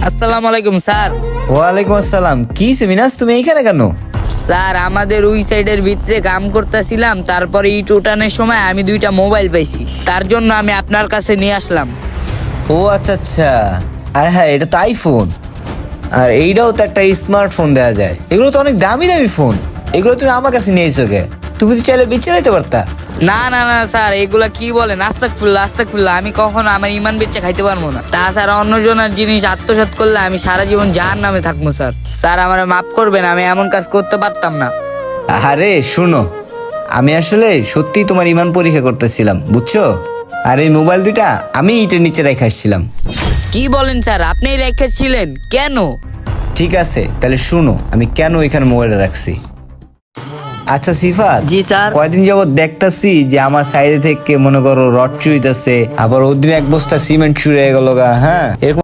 আসসালামু আলাইকুম স্যার। ওয়ালাইকুম আসসালাম। কি মিনাস, তুমি এইখানে কেন? স্যার আমাদের ওই সাইডের ভিতরে কাম করতেছিলাম, তারপরে ইট উঠানোর সময় আমি দুইটা মোবাইল পাইছি, তার জন্য আমি আপনার কাছে নিয়ে আসলাম। ও আচ্ছা আচ্ছা, আয় হ্যাঁ, এটা তো আইফোন। আর এইটাও তো একটা স্মার্টফোন দেওয়া যায়। এগুলো তো অনেক দামি দামি ফোন। এগুলো তুমি আমার কাছে নিয়ে এসো কে? তুমি তো চাইলে বেঁচে যেতে পারতা। না না না স্যার, এগুলা কি বলেন? আস্তাগফিরুল্লাহ আস্তাগফিরুল্লাহ, আমি কখনো আমার ইমান বেচে খাইতে পারবো না। তাছাড়া অন্যজনের জিনিস আত্মসাৎ করলে আমি সারা জীবন জাহান্নামে থাকবো। স্যার স্যার আমার মাফ করবেন, আমি এমন কাজ করতে পারতাম না। আরে শুনো, আমি আসলে সত্যি তোমার ইমান পরীক্ষা করতেছিলাম, বুঝছো? আর এই মোবাইল দুইটা আমি ইটের নিচে রেখে আসছিলাম। কি বলেন স্যার, আপনি রেখেছিলেন কেন? ঠিক আছে, তাহলে শুনো আমি কেন এখানে মোবাইলটা রাখছি। আচ্ছা সিফাত, জি স্যার। কয়দিন যাবত দেখতাছি যে আমার সাইডে থেকে মনে করো রড চুইতেছে, আবার ওদিন এক বস্তা সিমেন্ট চুরি হয়ে গেল গা। হ্যাঁ, এরকম